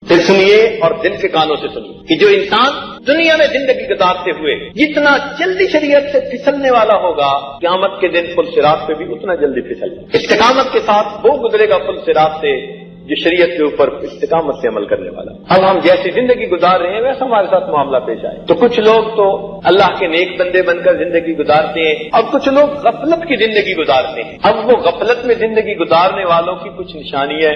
پھر سنیے اور دل کے کانوں سے سنیے کہ جو انسان دنیا میں زندگی گزارتے ہوئے جتنا جلدی شریعت سے پھسلنے والا ہوگا، قیامت کے دن پل صراط پہ بھی اتنا جلدی پھسل جائے۔ استقامت کے ساتھ وہ گزرے گا پل صراط سے جو شریعت کے اوپر استقامت سے عمل کرنے والا۔ اب ہم جیسی زندگی گزار رہے ہیں ویسا ہمارے ساتھ معاملہ پیش آئے تو کچھ لوگ تو اللہ کے نیک بندے بن کر زندگی گزارتے ہیں، اب کچھ لوگ غفلت کی زندگی گزارتے ہیں۔ اب وہ غفلت میں زندگی گزارنے والوں کی کچھ نشانیاں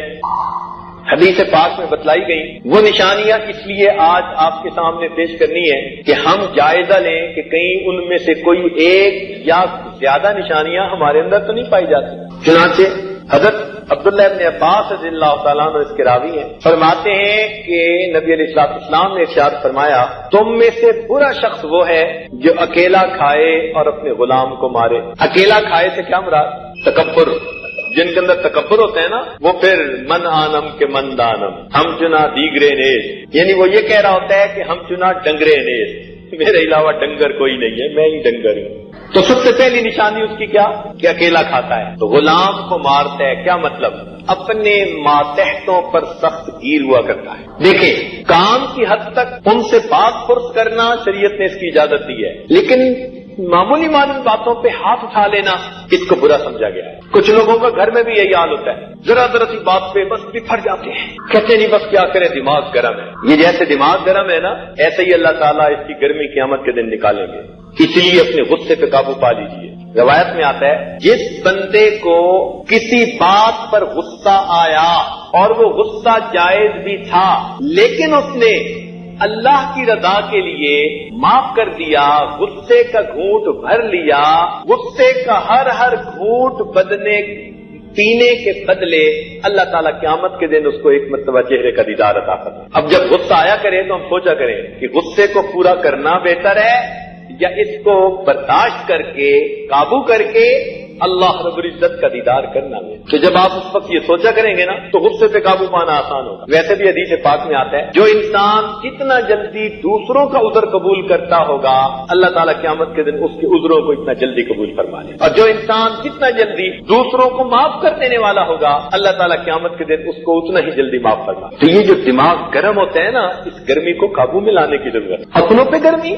حدیث پاک میں بتلائی گئی، وہ نشانیاں اس لیے آج آپ کے سامنے پیش کرنی ہے کہ ہم جائزہ لیں کہ کہیں ان میں سے کوئی ایک یا زیادہ نشانیاں ہمارے اندر تو نہیں پائی جاتی۔ چنانچہ حضرت عبداللہ ابن عباس رضی اللہ تعالیٰ عنہ اس کے راوی ہیں، فرماتے ہیں کہ نبی علیہ السلام نے ارشاد فرمایا، تم میں سے برا شخص وہ ہے جو اکیلا کھائے اور اپنے غلام کو مارے۔ اکیلا کھائے سے کیا مراد؟ تکبر۔ جن کے اندر تکبر ہوتا ہے نا وہ پھر من آنم کے من دانم، ہم چنا دیگرے نیز، یعنی وہ یہ کہہ رہا ہوتا ہے کہ ہم چنا ڈنگرے نیز، میرے علاوہ ڈنگر کوئی نہیں ہے، میں ہی ڈنگر ہوں۔ تو سب سے پہلی نشانی اس کی کیا کہ اکیلا کھاتا ہے، تو غلام کو مارتا ہے۔ کیا مطلب؟ اپنے ماتحتوں پر سخت گیر ہوا کرتا ہے۔ دیکھیں، کام کی حد تک ان سے بات پرس کرنا شریعت نے اس کی اجازت دی ہے، لیکن معمولی باتوں پہ ہاتھ اٹھا لینا اس کو برا سمجھا گیا ہے۔ کچھ لوگوں کا گھر میں بھی یہی حال ہوتا ہے، ذرا سی بات پہ بس بفر جاتے ہیں، کہتے نہیں بس کیا کریں دماغ گرم ہے۔ یہ جیسے دماغ گرم ہے نا، ایسے ہی اللہ تعالیٰ اس کی گرمی قیامت کے دن نکالیں گے، اس لیے اپنے غصے پہ قابو پا لیجیے۔ روایت میں آتا ہے جس بندے کو کسی بات پر غصہ آیا اور وہ غصہ جائز بھی تھا لیکن اس نے اللہ کی رضا کے لیے معاف کر دیا، غصے کا گھونٹ بھر لیا، غصے کا ہر گھونٹ پینے کے بدلے اللہ تعالیٰ قیامت کے دن اس کو ایک مرتبہ چہرے کا دیدار عطا کرتا ہے۔ اب جب غصہ آیا کرے تو ہم سوچا کریں کہ غصے کو پورا کرنا بہتر ہے یا اس کو برداشت کر کے قابو کر کے اللہ رب العزت کا دیدار کرنا ہے۔ تو جب آپ اس وقت یہ سوچا کریں گے نا تو غصے پہ قابو پانا آسان ہوگا۔ ویسے بھی حدیث پاک میں آتا ہے جو انسان جتنا جلدی دوسروں کا عذر قبول کرتا ہوگا اللہ تعالیٰ قیامت کے دن اس کے عذروں کو اتنا جلدی قبول فرما لے، اور جو انسان جتنا جلدی دوسروں کو معاف کر دینے والا ہوگا اللہ تعالیٰ قیامت کے دن اس کو اتنا ہی جلدی معاف فرما۔ تو یہ جو دماغ گرم ہوتا ہے نا، اس گرمی کو قابو میں لانے کی ضرورت ہے۔ اپنوں پہ گرمی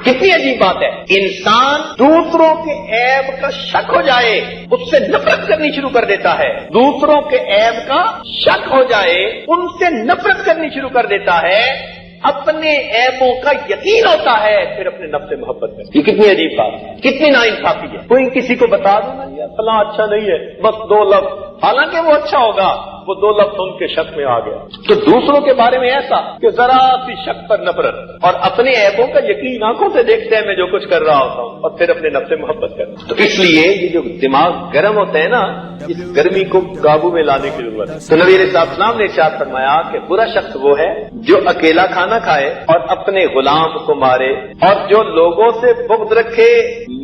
کتنی عجیب بات ہے، انسان دوسروں کے عیب کا شک ہو جائے اس سے نفرت کرنی شروع کر دیتا ہے، دوسروں کے عیب کا شک ہو جائے ان سے نفرت کرنی شروع کر دیتا ہے، اپنے عیبوں کا یقین ہوتا ہے پھر اپنے نفس سے محبت کرتا ہے۔ یہ کتنی عجیب بات ہے، کتنی ناانصافی ہے۔ کوئی کسی کو بتا دو نا یار فلاں اچھا نہیں ہے، بس 2 لفظ، حالانکہ وہ اچھا ہوگا، وہ 2 لفظ ان کے شک میں آ گیا۔ تو دوسروں کے بارے میں ایسا کہ ذرا سی شک پر نفرت، اور اپنے عیبوں کا یقین آنکھوں سے دیکھتے ہیں میں جو کچھ کر رہا ہوتا ہوں، اور پھر اپنے نفس سے محبت کرتا ہوں۔ تو اس لیے یہ جو دماغ گرم ہوتا ہے نا، اس گرمی کو قابو میں لانے کی ضرورت ہے۔ تو نبی علیہ السلام نے ارشاد فرمایا کہ برا شخص وہ ہے جو اکیلا کھانا کھائے اور اپنے غلام کو مارے، اور جو لوگوں سے بغض رکھے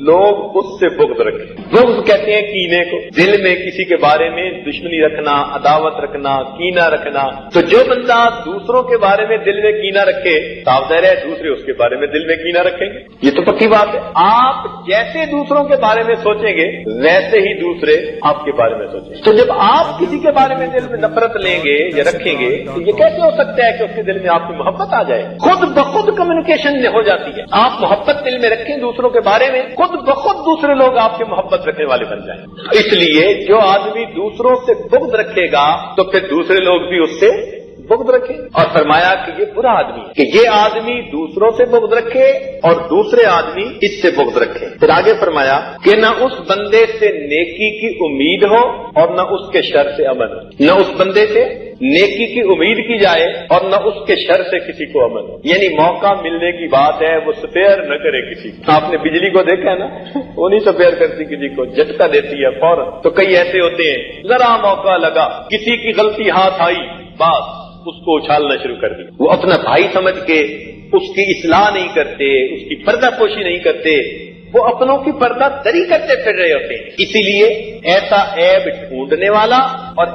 لوگ اس سے بغض رکھے۔ بغض کہتے ہیں کینے کو، دل میں کسی کے بارے میں دشمنی رکھنا، عداوت رکھنا، کینہ رکھنا۔ تو جو بندہ دوسروں کے بارے میں دل میں کینہ رکھے صاف ظاہر ہے دوسرے اس کے بارے میں دل میں کینہ رکھیں گے، یہ تو پکی بات ہے۔ آپ جیسے دوسروں کے بارے میں سوچیں گے ویسے ہی دوسرے آپ کے بارے میں سوچیں گے۔ تو جب آپ کسی کے بارے میں دل میں نفرت لیں گے یا رکھیں گے تو یہ کیسے ہو سکتا ہے کہ اس کے دل میں آپ کی محبت آ جائے؟ خود بخود کمیونیکیشن ہو جاتی ہے۔ آپ محبت دل میں رکھیں دوسروں کے بارے میں، خود بخود دوسرے لوگ آپ کے محبت رکھنے والے بن جائیں۔ اس لیے جو آدمی دوسروں سے بغض رکھے گا تو پھر دوسرے لوگ بھی اس سے بغض رکھے، اور فرمایا کہ یہ برا آدمی ہے کہ یہ آدمی دوسروں سے بغض رکھے اور دوسرے آدمی اس سے بغض رکھے۔ پھر آگے فرمایا کہ نہ اس بندے سے نیکی کی امید ہو اور نہ اس کے شر سے امن ہو، نہ اس بندے سے نیکی کی امید کی جائے اور نہ اس کے شر سے کسی کو امن ہو، یعنی موقع ملنے کی بات ہے وہ سپیئر نہ کرے کسی کو۔ آپ نے بجلی کو دیکھا ہے نا، وہ نہیں سپیئر کرتی کسی کو، جھٹکا دیتی ہے فوراً۔ تو کئی ایسے ہوتے ہیں ذرا موقع لگا، کسی کی غلطی ہاتھ آئی بس اس کو اچھالنا شروع کر دی، وہ اپنا بھائی سمجھ کے اس کی اصلاح نہیں کرتے، اس کی پردہ پوشی نہیں کرتے، وہ اپنوں کی پردہ دری کرتے پھر رہے ہوتے ہیں۔ اسی لیے ایسا عیب ڈھونڈنے والا اور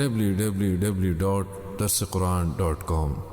www.darsequran.com